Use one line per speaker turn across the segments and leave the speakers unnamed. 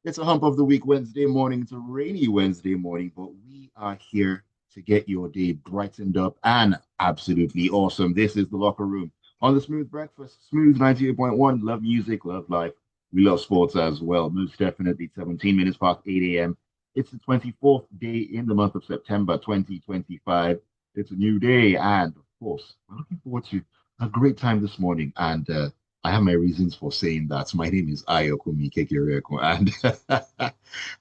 It's a hump of the week Wednesday morning. It's a rainy Wednesday morning, but we are here to get your day brightened up and absolutely awesome. This is the locker room on the Smooth Breakfast, Smooth 98.1. Love music, love life. We love sports as well. Most definitely 17 minutes past 8 a.m. It's the 24th day in the month of September 2025. It's a new day. And of course, we're looking forward to a great time this morning. And I have my reasons for saying that. My name is Ayokunmi, and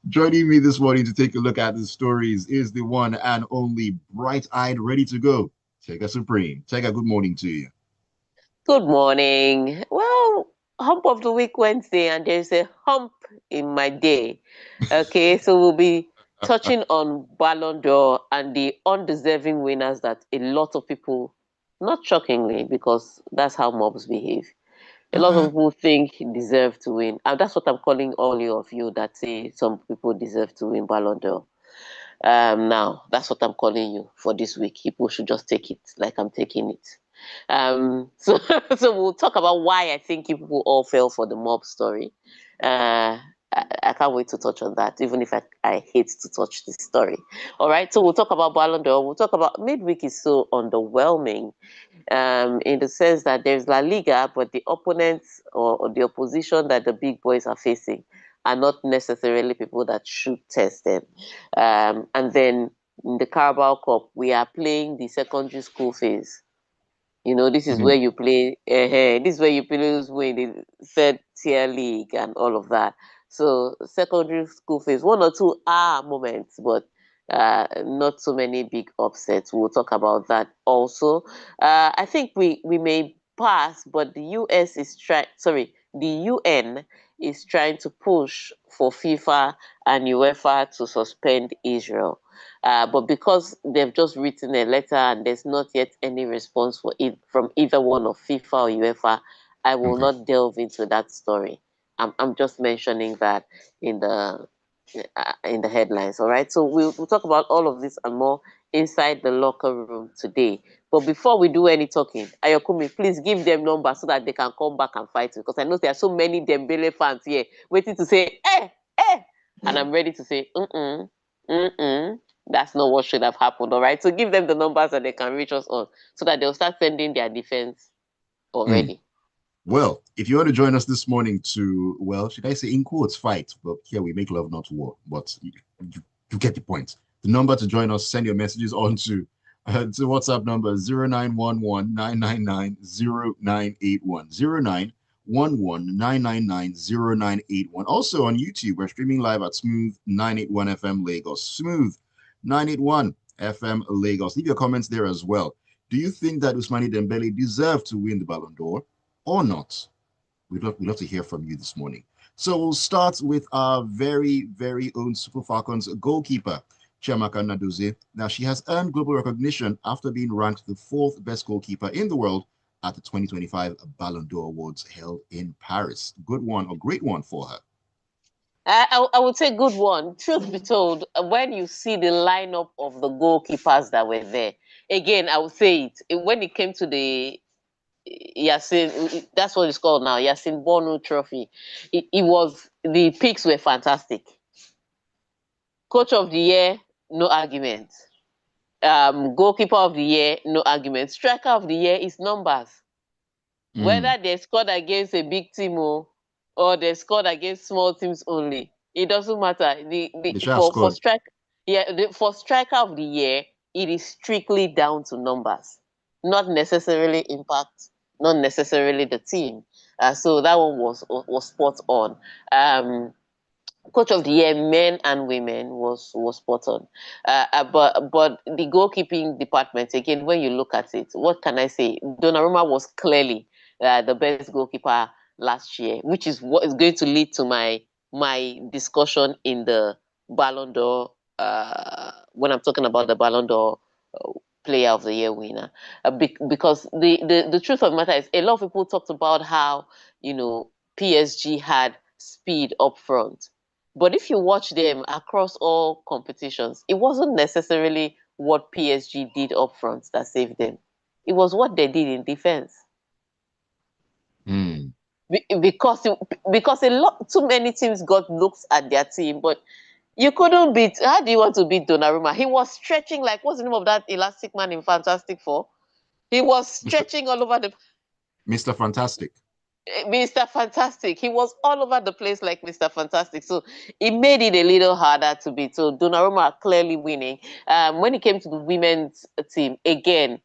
joining me this morning to take a look at the stories is the one and only bright-eyed, ready to go, Tega Supreme. Tega, good morning to you.
Good morning. Well, hump of the week Wednesday, and there's a hump in my day. Okay, so we'll be touching on Ballon d'Or and the undeserving winners that a lot of people, not shockingly, because that's how mobs behave. A lot of
Uh-uh.
people think deserve to win. And that's what I'm calling all of you that say some people deserve to win Ballon d'Or. Now, that's what I'm calling you for this week. People should just take it like I'm taking it. So, so we'll talk about why I think you people all fell for the mob story. I can't wait to touch on that, even if I hate to touch this story. All right, so we'll talk about Ballon d'Or. We'll talk about midweek is so underwhelming in the sense that there's La Liga, but the opponents or the opposition that the big boys are facing are not necessarily people that should test them. And then in the Carabao Cup, we are playing the secondary school phase. This is where
Mhm.
you play. This is where you play who's win the third tier league and all of that. So secondary school phase, one or two moments, but not so many big upsets. We'll talk about that also. I think we may pass, but the US is trying. Sorry, the UN is trying to push for FIFA and UEFA to suspend Israel. But because they've just written a letter and there's not yet any response for it from either one of FIFA or UEFA, I will
Okay.
not delve into that story. I'm just mentioning that in the headlines. All right. So we'll talk about all of this and more inside the locker room today. But before we do any talking, Ayokunmi, please give them numbers so that they can come back and fight you. Because I know there are so many Dembele fans here waiting to say, and I'm ready to say, mm-mm. That's not what should have happened. All right. So give them the numbers that they can reach us on so that they'll start sending their defense
Mm.
already.
Well, if you want to join us this morning to, well, should I say in quotes, fight? But here we make love, not war. But you get the point. The number to join us, send your messages on to WhatsApp number 0911 999 0981 Also on YouTube, we're streaming live at Smooth 981 FM Lagos. Smooth 981 FM Lagos. Leave your comments there as well. Do you think that Usmani Dembele deserved to win the Ballon d'Or or not? We'd love to hear from you this morning. So we'll start with our very, very own Super Falcons goalkeeper, Chiamaka Nnadozie. Now, she has earned global recognition after being ranked the fourth best goalkeeper in the world at the 2025 Ballon d'Or Awards held in Paris. Good one, a great one for her.
I would say good one. Truth be told, when you see the lineup of the goalkeepers that were there, again, I would say when it came to the Yasin, that's what it's called now, Yasin Bono Trophy. It was the picks were fantastic. Coach of the year, no argument. Goalkeeper of the year, no argument. Striker of the year is numbers.
Mm,
Whether they scored against a big team or they scored against small teams only, it doesn't matter.
they should have
For
scored.
strike, yeah, for striker of the year, it is strictly down to numbers, not necessarily impact, not necessarily the team. So that one was spot on. Um, Coach of the year, men and women, was spot on. But the goalkeeping department again, when you look at it, what can I say? Donnarumma was clearly the best goalkeeper last year, which is what is going to lead to my discussion in the Ballon d'Or when I'm talking about the Ballon d'Or. Player of the year winner, because the truth of the matter is a lot of people talked about how PSG had speed up front, but if you watch them across all competitions, it wasn't necessarily what PSG did up front that saved them. It was what they did in defense.
Mm.
because a lot too many teams got looks at their team, but you couldn't beat. How do you want to beat Donnarumma? He was stretching like, what's the name of that elastic man in Fantastic Four? He was
Mr.
stretching all over the
Mr. Fantastic.
Mr. Fantastic. He was all over the place like Mr. Fantastic. So it made it a little harder to beat. So Donnarumma are clearly winning. When it came to the women's team, again,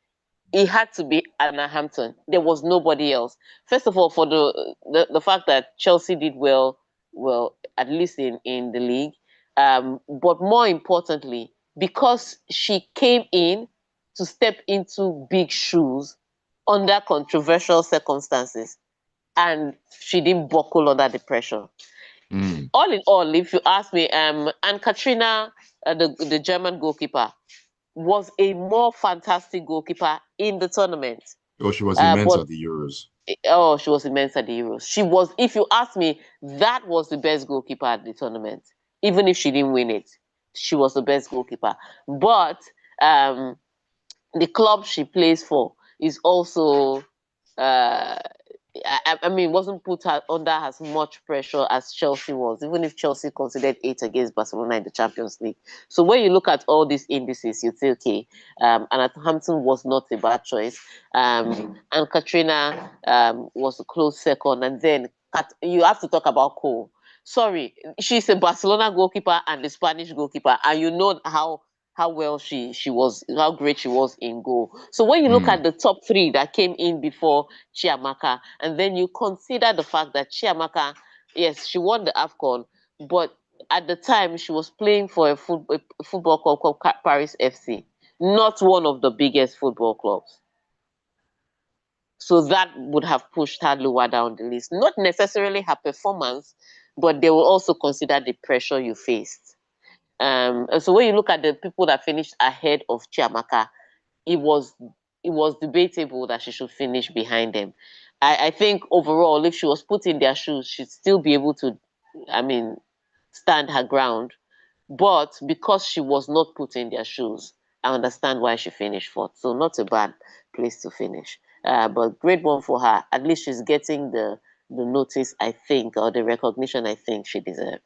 it had to be Anna Hampton. There was nobody else. First of all, for the fact that Chelsea did well, at least in the league. But more importantly, because she came in to step into big shoes under controversial circumstances, and she didn't buckle under the pressure.
Mm.
All in all, if you ask me, and Katrina, the German goalkeeper, was a more fantastic goalkeeper in the tournament.
Oh, she was immense
But
at the Euros.
oh, she was immense at the Euros. She was, if you ask me, that was the best goalkeeper at the tournament. Even if she didn't win it, she was the best goalkeeper. But the club she plays for is also uh, I mean, wasn't put under as much pressure as Chelsea was, even if Chelsea considered 8 against Barcelona in the Champions League. So when you look at all these indices, you'd say, okay, and Hampton was not a bad choice. And Katrina was a close second. And then you have to talk about Cole. Sorry, she's a Barcelona goalkeeper and a Spanish goalkeeper, and you know how well she was, how great she was in goal. So when you look
Mm.
at the top 3 that came in before Chiamaka, and then you consider the fact that Chiamaka, yes, she won the AFCON, but at the time she was playing for a football club called Paris FC, not one of the biggest football clubs. So that would have pushed her lower down the list. Not necessarily her performance, but they will also consider the pressure you faced. And so when you look at the people that finished ahead of Chiamaka, it was debatable that she should finish behind them. I think overall, if she was put in their shoes, she'd still be able to, I mean, stand her ground. But because she was not put in their shoes, I understand why she finished fourth. So not a bad place to finish. But great one for her. At least she's getting the notice, I think, or the recognition I think she deserves.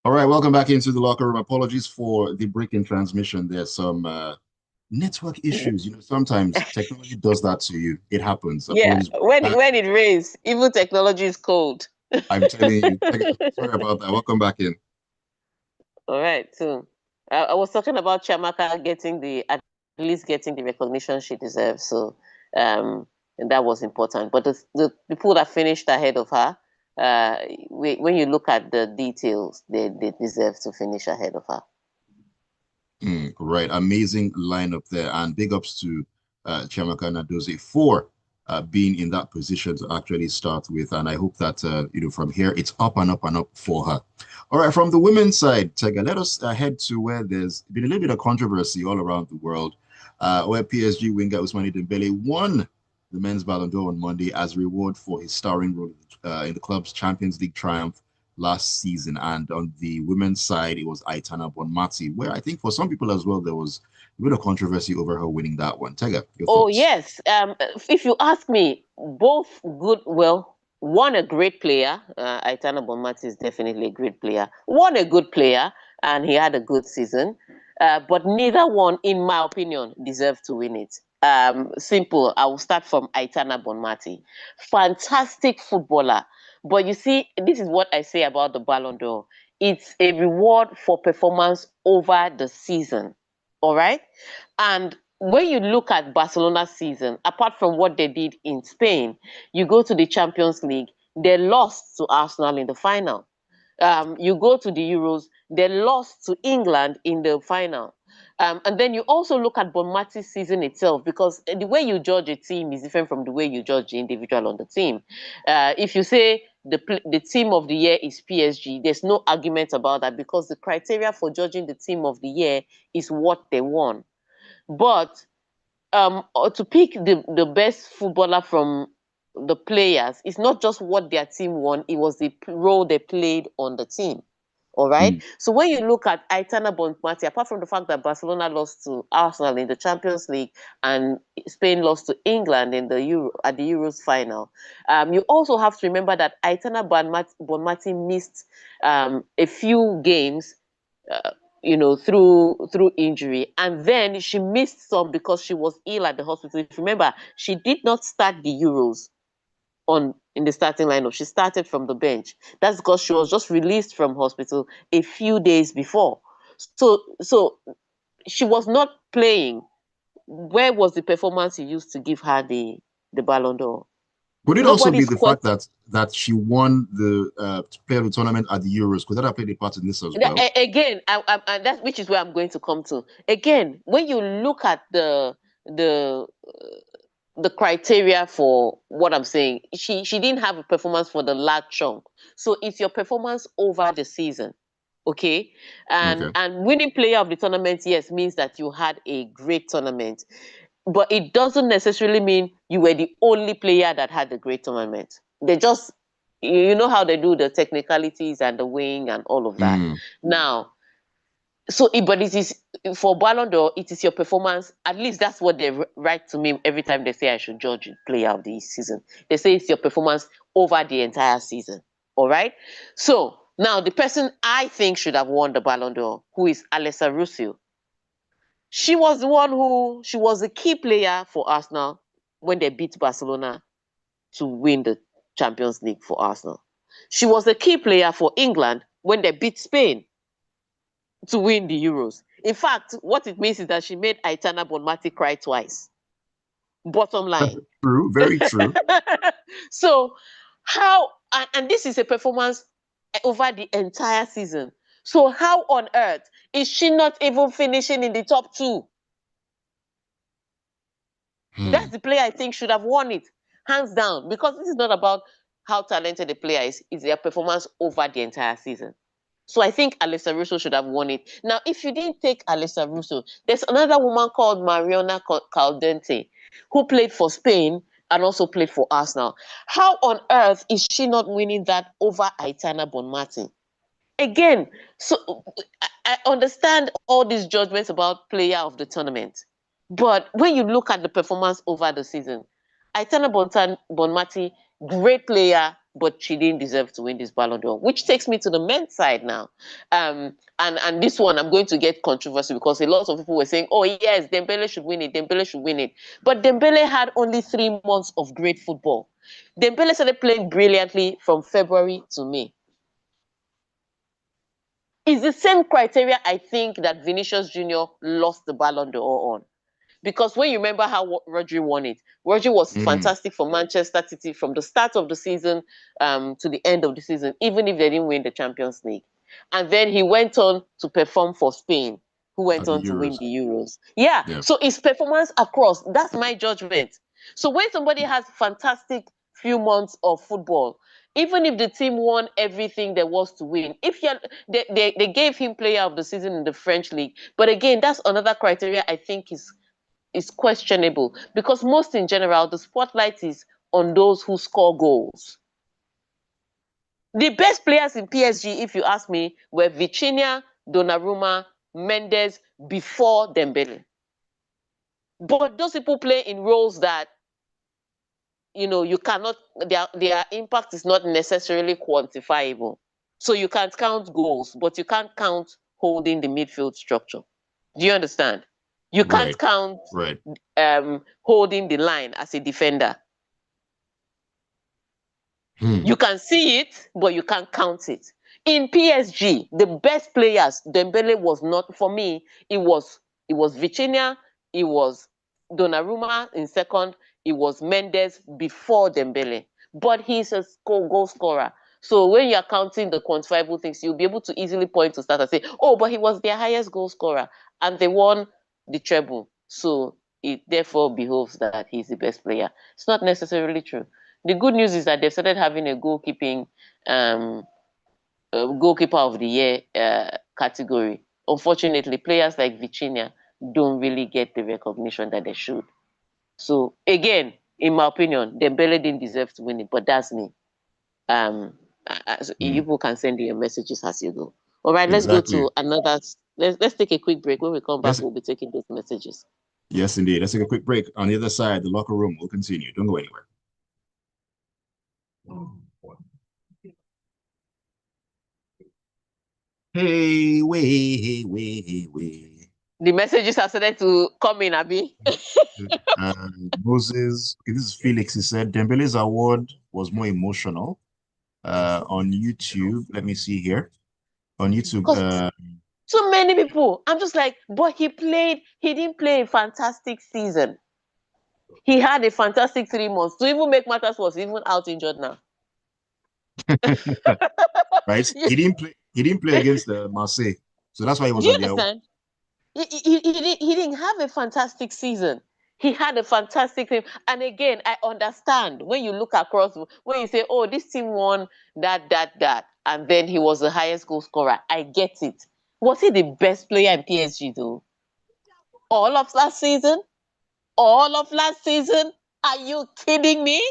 All right, welcome back into the locker room. Apologies for the break in transmission. There's some network issues. You know, sometimes technology does that to you. It happens.
Yeah,
Apologies.
when it rains, even technology is cold.
I'm telling you. Sorry about that. Welcome back in.
All right. So I was talking about Chiamaka getting at least getting the recognition she deserves. So and that was important. But the people that finished ahead of her, when you look at the details, they deserve to finish ahead of her.
Right. Amazing lineup there. And big ups to Chiamaka Nnadozie for being in that position to actually start with. And I hope that, from here, it's up and up and up for her. All right. From the women's side, Tega, let us head to where there's been a little bit of controversy all around the world, where PSG winger Ousmane Dembele won the men's Ballon d'Or on Monday as reward for his starring role in the club's Champions League triumph last season. And on the women's side, it was Aitana Bonmati, where I think for some people as well, there was a bit of controversy over her winning that one. Tega, your
Oh
thoughts?
yes. If you ask me, both good. Well, one a great player. Aitana Bonmati is definitely a great player. One a good player, and he had a good season. But neither one, in my opinion, deserved to win it. Simple. I will start from Aitana Bonmati. Fantastic footballer. But you see, this is what I say about the Ballon d'Or. It's a reward for performance over the season. All right? And when you look at Barcelona's season, apart from what they did in Spain, you go to the Champions League, they lost to Arsenal in the final. You go to the Euros, they lost to England in the final. And then you also look at Bonmati's season itself, because the way you judge a team is different from the way you judge the individual on the team. If you say the team of the year is PSG, there's no argument about that, because the criteria for judging the team of the year is what they won. But to pick the best footballer from the players, it's not just what their team won, it was the role they played on the team. All right. So when you look at Aitana Bonmati, apart from the fact that Barcelona lost to Arsenal in the Champions League and Spain lost to England in the at the Euros final, you also have to remember that Aitana Bonmati missed a few games, through injury, and then she missed some because she was ill at the hospital. If you remember, she did not start the Euros in the starting lineup. She started from the bench. That's because she was just released from hospital a few days before. So she was not playing. Where was the performance you used to give her the Ballon d'Or?
Could it also be
Nobody's
the fact that she won the player of the tournament at the Euros? Could that have played a part in this as well?
Again, that which is where I'm going to come to. Again, when you look at the criteria for what I'm saying, she didn't have a performance for the large chunk. So it's your performance over the season. Okay. And winning player of the tournament, yes, means that you had a great tournament. But it doesn't necessarily mean you were the only player that had a great tournament. They just, you know how they do the technicalities and the weighing and all of that. Now, but it is for Ballon d'Or, it is your performance. At least that's what they write to me every time they say I should judge player of the season. They say it's your performance over the entire season. All right. So now the person I think should have won the Ballon d'Or, who is Alessa Russo. She was a key player for Arsenal when they beat Barcelona to win the Champions League for Arsenal. She was a key player for England when they beat Spain to win the Euros. In fact, what it means is that she made Aitana Bonmati cry twice. Bottom line.
True, very true.
So how, and this is a performance over the entire season. So how on earth is she not even finishing in the top two? That's the player I think should have won it, hands down, because this is not about how talented the player is, it's their performance over the entire season. So I think Alessa Russo should have won it. Now, if you didn't take Alessa Russo, there's another woman called Mariona Caldente, who played for Spain and also played for Arsenal. How on earth is she not winning that over Aitana Bonmati? Again, so I understand all these judgments about player of the tournament. But when you look at the performance over the season, Aitana Bonmati, great player, but she didn't deserve to win this Ballon d'Or, which takes me to the men's side now. And this one, I'm going to get controversy because a lot of people were saying, oh, yes, Dembele should win it, Dembele should win it. But Dembele had only 3 months of great football. Dembele started playing brilliantly from February to May. It's the same criteria, I think, that Vinicius Jr. lost the Ballon d'Or on. Because when you remember how Rodri won it, Rodri was fantastic for Manchester City from the start of the season to the end of the season, even if they didn't win the Champions League. And then he went on to perform for Spain, who went on to win the Euros. Yeah, so his performance across, that's my judgment. So when somebody has fantastic few months of football, even if the team won everything there was to win, they gave him player of the season in the French league. But again, that's another criteria I think is questionable, because most in general, the spotlight is on those who score goals. The best players in PSG, if you ask me, were Vitinha, Donnarumma, Mendes before Dembele. But those people play in roles that, you cannot, their impact is not necessarily quantifiable. So you can't count goals, but you can't count holding the midfield structure. Do you understand? You can't count holding the line as a defender. You can see it, but you can't count it. In PSG, the best players, Dembele was not, for me, it was Vitinha, it was Donnarumma in second, it was Mendes before Dembele. But he's a goal scorer. So when you're counting the quantifiable things, you'll be able to easily point to start and say, oh, but he was their highest goal scorer. And they won the treble. So it therefore behoves that he's the best player. It's not necessarily true. The good news is that they've started having a goalkeeper of the year category. Unfortunately, players like Vitinha don't really get the recognition that they should. So again, in my opinion, Dembele didn't deserve to win it, but that's me. You can send your messages as you go. All right, let's go to another. Let's take a quick break. When we come back, we'll be taking those messages.
Yes, indeed. Let's take a quick break. On the other side, the locker room will continue. Don't go anywhere. Hey, way.
The messages have started to come in, Abi.
Moses, this is Felix. He said Dembele's award was more emotional. On YouTube, let me see here. On YouTube,
so many people. I'm just like, but he didn't play a fantastic season. He had a fantastic 3 months. To even make matters worse, even out injured now.
Right? He didn't play against Marseille. So that's why he was
on the award. He didn't have a fantastic season. He had a fantastic team. And again, I understand when you look across, when you say, oh, this team won that, and then he was the highest goal scorer. I get it. Was he the best player in PSG though? All of last season? Are you kidding me?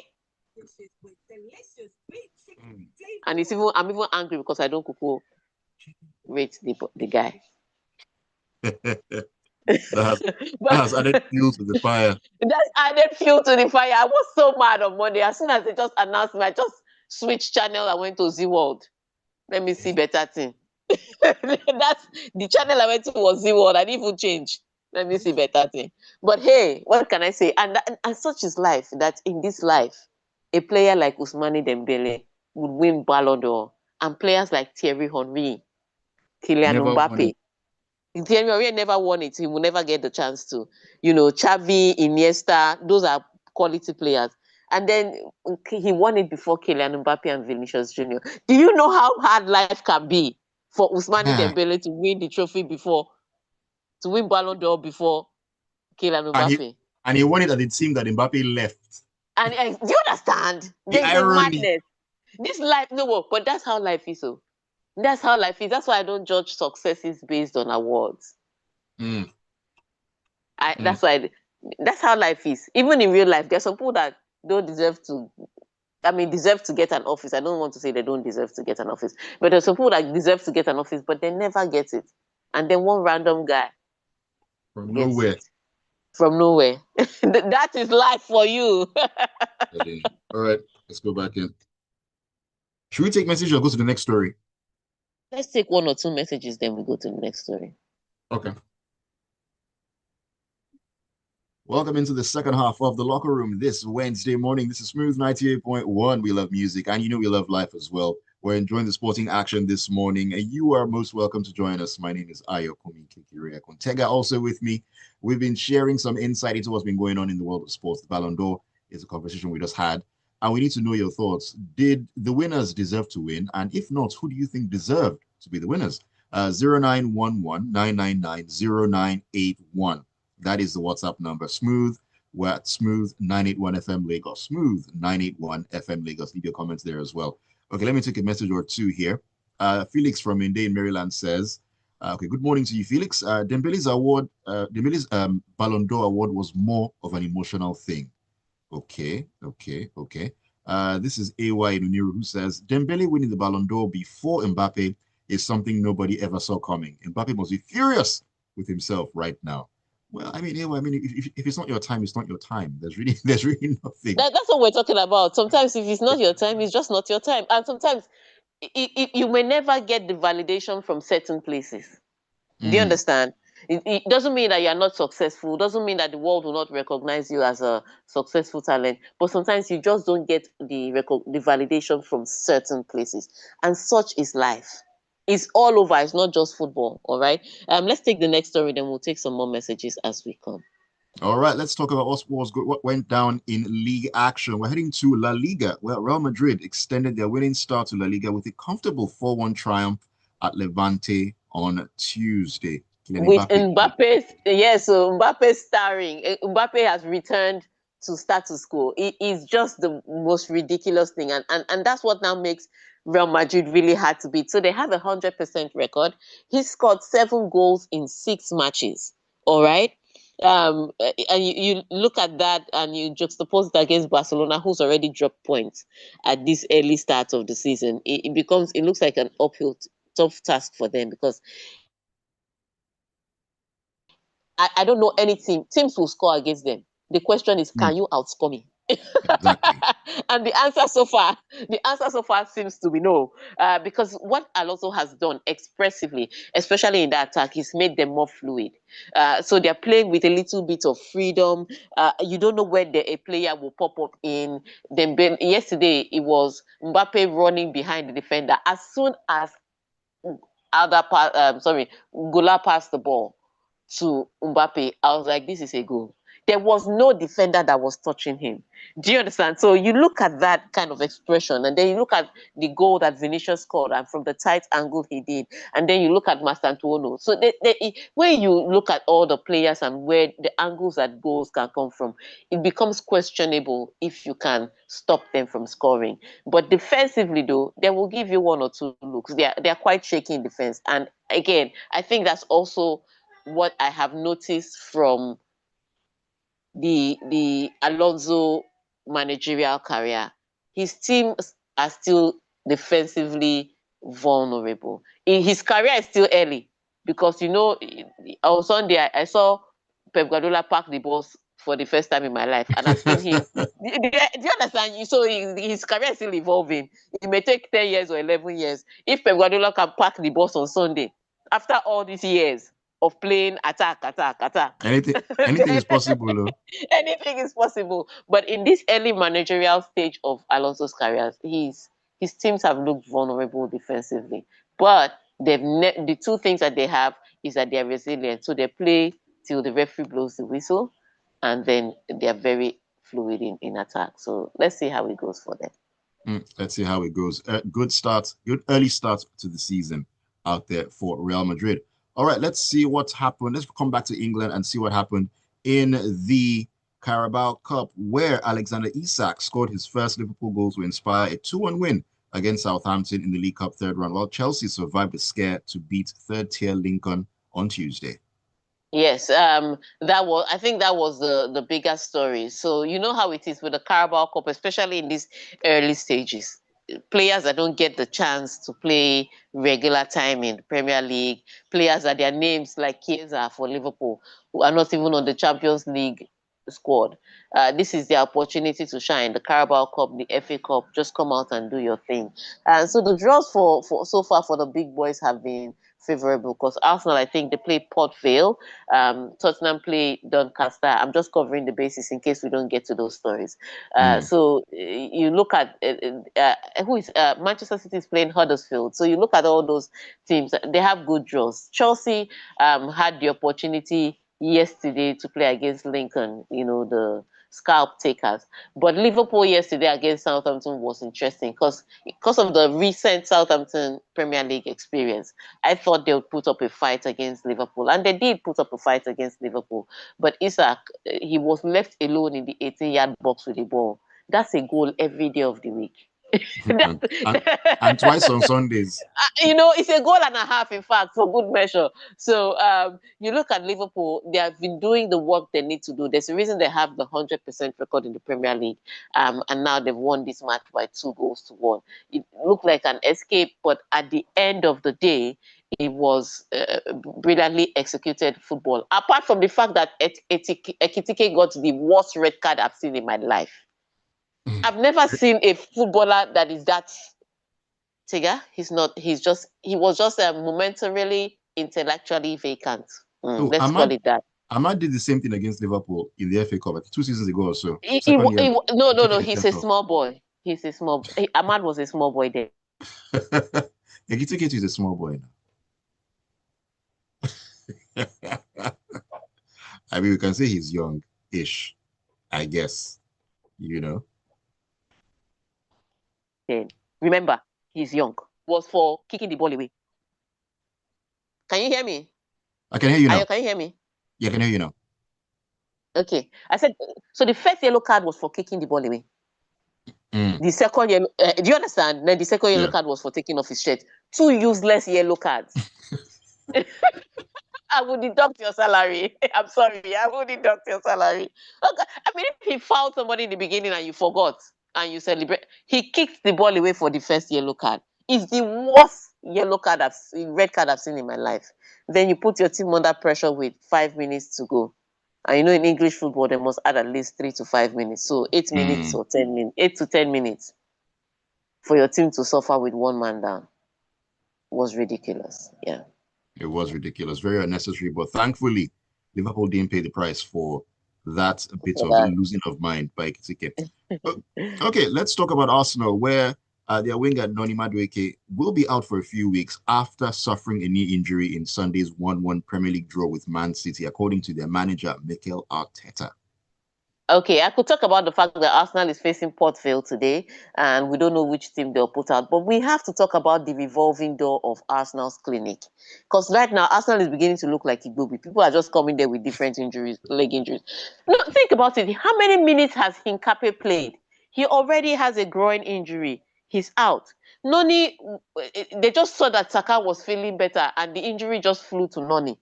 And I'm even angry because I don't rate the guy.
that has added fuel to the fire.
That added fuel to the fire. I was so mad on Monday. As soon as they just announced me, I just switched channel. I went to Z World. Let me see better thing. That's the channel I went to was Z World. I didn't even change. Let me see better thing. But hey, what can I say? And such is life. That in this life, a player like Ousmane Dembele would win Ballon d'Or, and players like Thierry Henry, Kylian Mbappe. Thierry Henry never won it. He will never get the chance to. Xavi, Iniesta, those are quality players. And then he won it before Kylian Mbappe and Vinicius Jr. Do you know how hard life can be for Ousmane Dembele to win the trophy to win Ballon d'Or before Kylian Mbappe?
And he won it at the team that Mbappe left.
And do you understand? There's a madness. This life, but that's how life is. So. That's how life is. That's why I don't judge successes based on awards. That's how life is. Even in real life, there's some people that don't deserve to get an office. I don't want to say they don't deserve to get an office, but there's some people that deserve to get an office, but they never get it. And then one random guy
from nowhere.
From nowhere. That is life for you.
All right, let's go back in. Should we take message or go to the next story?
Let's take 1 or 2 messages, then we go to the next story.
Okay. Welcome into the second half of the locker room this Wednesday morning. This is Smooth 98.1. We love music, and we love life as well. We're enjoying the sporting action this morning, and you are most welcome to join us. My name is Ayokunmi. Tega also with me. We've been sharing some insight into what's been going on in the world of sports. The Ballon d'Or is a conversation we just had, and we need to know your thoughts. Did the winners deserve to win? And if not, who do you think deserved to be the winners? 0911-999-0981. That is the WhatsApp number. We're at Smooth 981 FM Lagos. Smooth 981 FM Lagos. Leave your comments there as well. Okay, let me take a message or two here. Felix from Inde in Maryland says, okay, good morning to you, Felix. Dembele's Ballon d'Or award was more of an emotional thing. Okay. This is AY Nuniru who says, Dembele winning the Ballon d'Or before Mbappe is something nobody ever saw coming. Mbappe must be furious with himself right now. Well, if it's not your time, it's not your time. There's really nothing.
That's what we're talking about. Sometimes if it's not your time, it's just not your time. And sometimes you may never get the validation from certain places. Do you understand? It doesn't mean that you are not successful. Doesn't mean that the world will not recognize you as a successful talent. But sometimes you just don't get the validation from certain places, and such is life. It's all over. It's not just football. All right. Let's take the next story. Then we'll take some more messages as we come.
All right, let's talk about what went down in league action. We're heading to La Liga, where Real Madrid extended their winning start to La Liga with a comfortable 4-1 triumph at Levante on Tuesday. Kylian
With
Mbappe.
Mbappe's, yes, so Mbappe starring, Mbappe has returned to status quo. It is just the most ridiculous thing, and that's what now makes Real Madrid really hard to beat. So they have 100% record. He scored 7 goals in 6 matches. All right. And you look at that and you juxtapose it against Barcelona, who's already dropped points at this early start of the season. It looks like an uphill tough task for them, because I don't know any team. Teams will score against them. The question is,
Hmm,
can you outscore me?
exactly.
And the answer so far seems to be no. Because what Alonso has done expressively, especially in the attack, is made them more fluid. So they're playing with a little bit of freedom. You don't know where a player will pop up in. Then yesterday it was Mbappe running behind the defender. As soon as Gola passed the ball to Mbappe, I was like, this is a goal. There was no defender that was touching him. Do you understand? So you look at that kind of expression, and then you look at the goal that Vinicius scored, and from the tight angle he did, and then you look at Mastantuono. So when you look at all the players and where the angles that goals can come from, it becomes questionable if you can stop them from scoring. But defensively, though, they will give you 1 or 2 looks. They are quite shaky in defense, and again, I think that's also what I have noticed from the Alonso managerial career. His teams are still defensively vulnerable. His career is still early, because on Sunday I saw Pep Guardiola park the balls for the first time in my life, and I've seen him. Do you understand? So his career is still evolving. It may take 10 years or 11 years. If Pep Guardiola can park the balls on Sunday, after all these years of playing attack, attack, attack,
Anything is possible, though.
anything is possible. But in this early managerial stage of Alonso's career, his teams have looked vulnerable defensively. But the 2 things that they have is that they are resilient. So they play till the referee blows the whistle, and then they are very fluid in attack. So let's see how it goes for them.
Let's see how it goes. Good early start to the season out there for Real Madrid. All right, let's see what's happened. Let's come back to England and see what happened in the Carabao Cup, where Alexander Isak scored his first Liverpool goal to inspire a 2-1 win against Southampton in the League Cup third round, while Chelsea survived the scare to beat third-tier Lincoln on Tuesday.
Yes, I think that was the bigger story. So you know how it is with the Carabao Cup, especially in these early stages. Players that don't get the chance to play regular time in the Premier League, players that their names like Chiesa for Liverpool, who are not even on the Champions League squad. This is the opportunity to shine. The Carabao Cup, the FA Cup, just come out and do your thing. And so the draws for so far for the big boys have been favorable, because Arsenal, I think they play Port Vale, Tottenham play Doncaster. I'm just covering the basis in case we don't get to those stories.
Mm.
So you look at who is Manchester City is playing Huddersfield. So you look at all those teams; they have good draws. Chelsea had the opportunity yesterday to play against Lincoln. The scalp takers. But Liverpool yesterday against Southampton was interesting, because of the recent Southampton Premier League experience. I thought they would put up a fight against Liverpool, and they did put up a fight against Liverpool. But Isak, he was left alone in the 18-yard box with the ball. That's a goal every day of the week.
and, and twice on Sundays.
It's a goal and a half, in fact, for good measure. So you look at Liverpool; they have been doing the work they need to do. There's a reason they have the 100% record in the Premier League, and now they've won this match by 2 goals to 1. It looked like an escape, but at the end of the day, it was brilliantly executed football. Apart from the fact that Ekitike got the worst red card I've seen in my life. I've never seen a footballer that is that. Tega, he's not. He was just momentarily, intellectually vacant.
So
Let's call it that.
Ahmad did the same thing against Liverpool in the FA Cup 2 seasons ago or so.
He, he,
Second year,
no,
he
no,
took
no.
it
He's a
sent off.
small boy. Ahmad was a small boy then.
Ekitike is a small boy now. I mean, we can say he's young-ish, I guess. You know.
Then remember, he's young. Was for kicking the ball away. Can you hear me?
I can hear you now.
Can you hear me?
Yeah, I can hear you now.
Okay. I said, so the first yellow card was for kicking the ball away. The second yellow, do you understand? Then the second yellow card was for taking off his shirt. 2 useless yellow cards. I would deduct your salary. I'm sorry, I would deduct your salary. Okay. I mean, if he fouled somebody in the beginning and you forgot and you celebrate, he kicked the ball away for the first yellow card. It's the worst red card I've seen in my life. Then you put your team under pressure with 5 minutes to go. And you know, in English football, they must add at least 3 to 5 minutes. So 8 minutes or 10 minutes, 8 to 10 minutes for your team to suffer with one man down was ridiculous. Yeah.
It was ridiculous, very unnecessary. But thankfully, Liverpool didn't pay the price for that bit of losing of mind by Ekitike. Okay, let's talk about Arsenal, where their winger Nnadozie will be out for a few weeks after suffering a knee injury in Sunday's 1-1 Premier League draw with Man City, according to their manager, Mikel Arteta.
Okay, I could talk about the fact that Arsenal is facing Port Vale today, and we don't know which team they'll put out. But we have to talk about the revolving door of Arsenal's clinic, because right now Arsenal is beginning to look like Igbobi. People are just coming there with different injuries, leg injuries. No, think about it. How many minutes has Hincapié played? He already has a groin injury. He's out. Noni, they just saw that Saka was feeling better, and the injury just flew to Noni.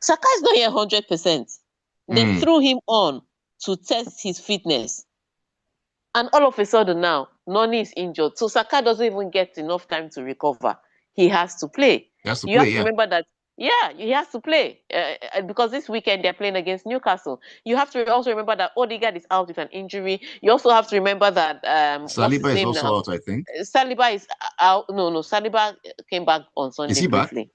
Saka is not here 100%. They threw him on to test his fitness. And all of a sudden now, Noni is injured. So Saka doesn't even get enough time to recover. He has to play. You have to remember that, he has to play. Because this weekend they're playing against Newcastle. You have to also remember that Odegaard is out with an injury. You also have to remember that, what's his
Saliba is
name
also
now?
out, I think.
Saliba is out. No, Saliba came back on Sunday
Is he
briefly.
back?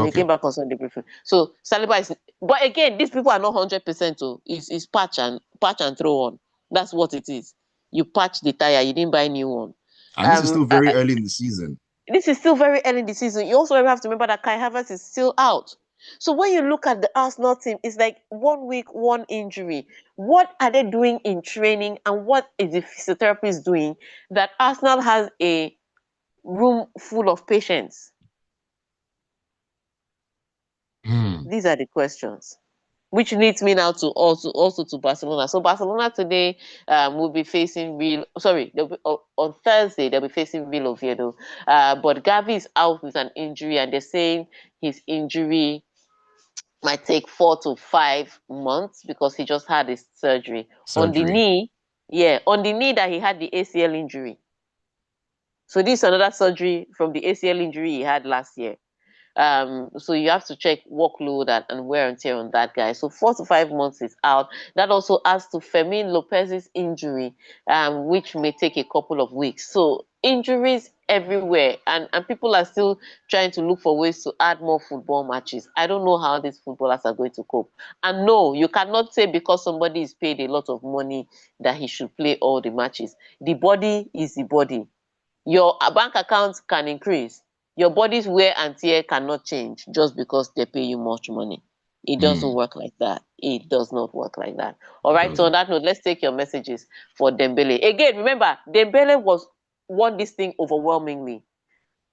He came back on Sunday briefly. So Saliba is, but again, these people are not 100%. It's patch and throw on. That's what it is. You patch the tire. You didn't buy a new one.
And this is still very early in the season.
This is still very early in the season. You also have to remember that Kai Havertz is still out. So when you look at the Arsenal team, it's like 1 week, 1 injury. What are they doing in training, and what is the physiotherapist doing that Arsenal has a room full of patients? These are the questions, which leads me now to also to Barcelona. So Barcelona today will be facing on Thursday they'll be facing Real Oviedo. But Gavi is out with an injury, and they're saying his injury might take 4 to 5 months because he just had his surgery on the knee. Yeah, on the knee that he had the ACL injury. So this is another surgery from the ACL injury he had last year. So you have to check workload and wear and tear on that guy. So 4 to 5 months is out. That also adds to Fermin Lopez's injury, which may take a couple of weeks. So injuries everywhere, and people are still trying to look for ways to add more football matches. I don't know how these footballers are going to cope. And no, you cannot say because somebody is paid a lot of money that he should play all the matches. The body is the body. Your bank account can increase. Your body's wear and tear cannot change just because they pay you much money. It doesn't work like that. It does not work like that. All right. So on that note, let's take your messages for Dembele. Again, remember, Dembele won this thing overwhelmingly.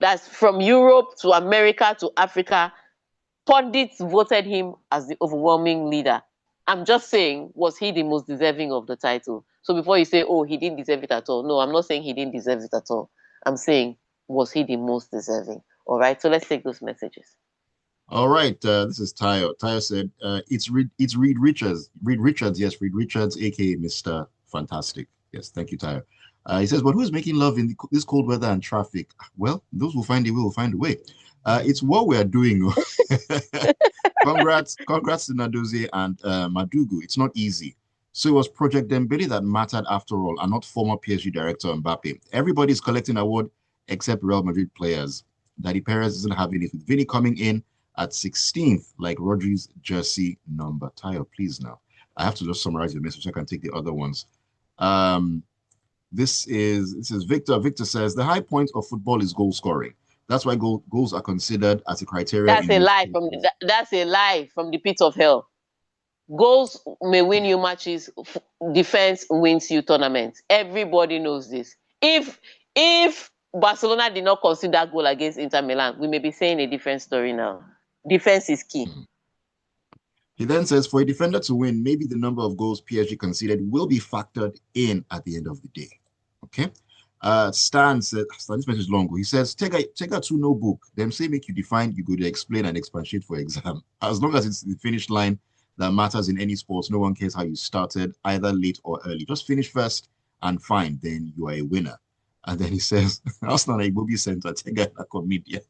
That's from Europe to America to Africa. Pundits voted him as the overwhelming leader. I'm just saying, was he the most deserving of the title? So before you say, oh, he didn't deserve it at all. No, I'm not saying he didn't deserve it at all. I'm saying, was he the most deserving? All right, so let's take those messages.
All right, this is Tayo. Tayo said, it's Reed Richards. Reed Richards, yes, Reed Richards, aka Mr. Fantastic. Yes, thank you, Tayo. He says, but who's making love in this cold weather and traffic? Well, those who find a way will find a way. It's what we are doing. Congrats to Nnadozie and Madugu. It's not easy. So it was Project Dembele that mattered after all, and not former PSG director Mbappe. Everybody's collecting award except Real Madrid players. Daddy Perez isn't having it with Vinny coming in at 16th, like Rodri's jersey number. Tayo, please now. I have to just summarize your message so I can take the other ones. This is Victor. Victor says the high point of football is goal scoring. That's why goals are considered as a criteria
That's
in
a
most
lie
cases.
that's a lie from the pit of hell. Goals may win you matches, defense wins you tournaments. Everybody knows this. If Barcelona did not consider goal against Inter Milan, we may be saying a different story now. Defense is key.
He then says, for a defender to win, maybe the number of goals PSG conceded will be factored in at the end of the day. Okay. Stan said, Stan, this message is long. He says, Tega to no book. Them say make you define, you go to explain and expatiate for exam. As long as it's the finish line that matters in any sports, no one cares how you started, either late or early. Just finish first and fine, then you are a winner. And then he says, Arsenal Igbobi Center, Tega Comedian.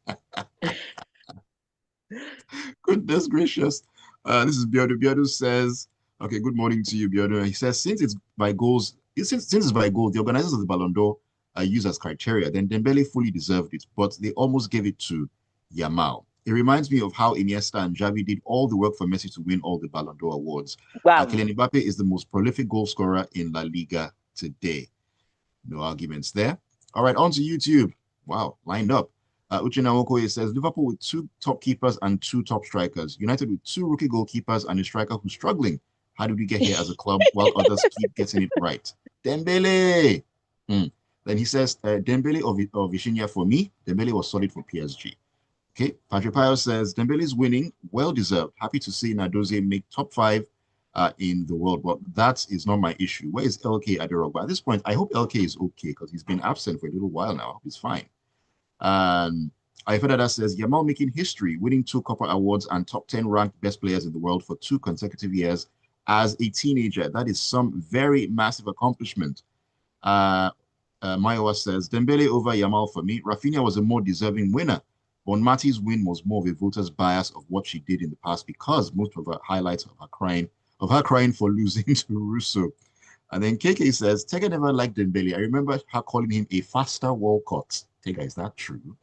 Goodness gracious. This is Biodu. Biodu says, okay, good morning to you, Biodu. He says, since it's by goals, since it's by goal, the organizers of the Ballon d'Or use as criteria, then Dembele fully deserved it, but they almost gave it to Yamal. It reminds me of how Iniesta and Xavi did all the work for Messi to win all the Ballon d'Or awards.
Wow.
Kylian Mbappe is the most prolific goal scorer in La Liga today. No arguments there. All right, on to YouTube. Wow, lined up. Uchenna Okoye says, Liverpool with 2 top keepers and 2 top strikers. United with 2 rookie goalkeepers and a striker who's struggling. How did we get here as a club while others keep getting it right? Dembele! Then he says, Dembele or Vitinha for me. Dembele was solid for PSG. Okay, Patrick Pio says, Dembele's winning, well-deserved. Happy to see Nnadozie make top 5 in the world, but that is not my issue. Where is LK Adirogba? At this point, I hope LK is okay because he's been absent for a little while now. He's fine. And Ayokunmi says, Yamal making history, winning 2 Copper Awards and top 10 ranked best players in the world for 2 consecutive years as a teenager. That is some very massive accomplishment. Mayowa says, Dembele over Yamal for me. Rafinha was a more deserving winner. Bonmati's win was more of a voter's bias of what she did in the past because most of her highlights of her crying for losing to Russo. And then KK says, Tega never liked Dembele. I remember her calling him a faster Walcott. Tega, is that true?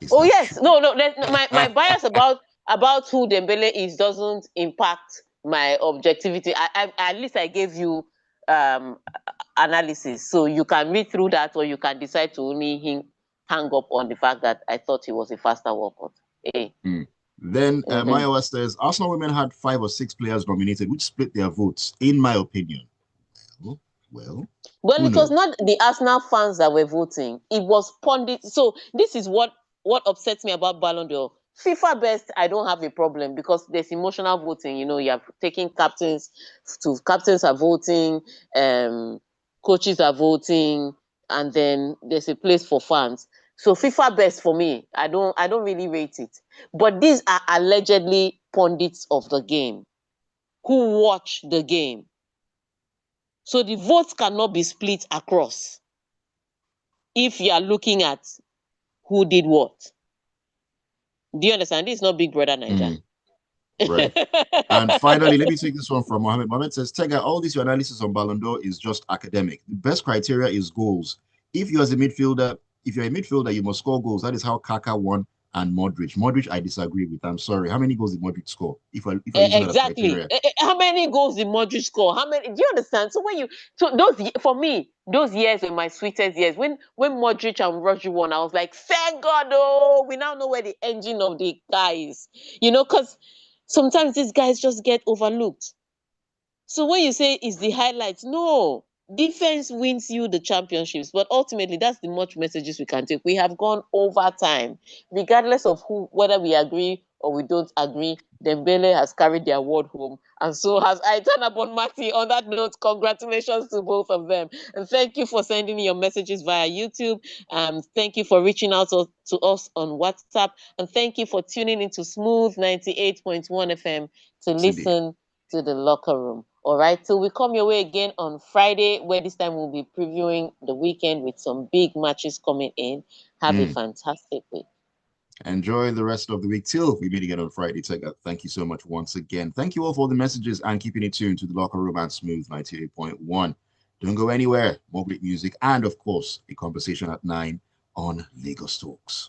Yes. True? No. My bias about who Dembele is doesn't impact my objectivity. I at least I gave you analysis, so you can read through that, or you can decide to only hang up on the fact that I thought he was a faster Walcott.
Then Mayowa says, Arsenal women had 5 or 6 players nominated, which split their votes, in my opinion. Well,
it was not the Arsenal fans that were voting. It was pundits. So this is what upsets me about Ballon d'Or. FIFA best, I don't have a problem because there's emotional voting. You know, you are taking captains are voting, coaches are voting, and then there's a place for fans. So FIFA best for me, I don't really rate it. But these are allegedly pundits of the game who watch the game. So the votes cannot be split across if you are looking at who did what. Do you understand? This is not Big Brother Nigeria.
Right. And finally, let me take this one from Mohammed. Mohammed says, Tega, all this your analysis on Ballon d'Or is just academic. The best criteria is goals. If you're a midfielder, you must score goals. That is how Kaka won and Modric. Modric, I disagree with. I'm sorry. How many goals did Modric score? If I
exactly. How many goals did Modric score? How many? Do you understand? So for me, those years were my sweetest years. When Modric and Rodri won, I was like, thank God, oh, we now know where the engine of the guy is. You know, because sometimes these guys just get overlooked. So when you say it's the highlights, no. Defense wins you the championships, but ultimately that's the much messages we can take. We have gone over time, regardless of whether we agree or we don't agree. Dembele has carried the award home, and so has Aitana Bonmati. On that note, congratulations to both of them, and thank you for sending your messages via YouTube. Thank you for reaching out to us on WhatsApp, and thank you for tuning into Smooth 98.1 FM to listen to the locker room. All right, so we come your way again on Friday, where this time we'll be previewing the weekend with some big matches coming in. Have a fantastic week.
Enjoy the rest of the week till we meet again on Friday. Tega, thank you so much once again. Thank you all for the messages and keeping it tuned to the locker room and Smooth 98.1. Don't go anywhere. More great music and, of course, a conversation at 9 on Lagos Talks.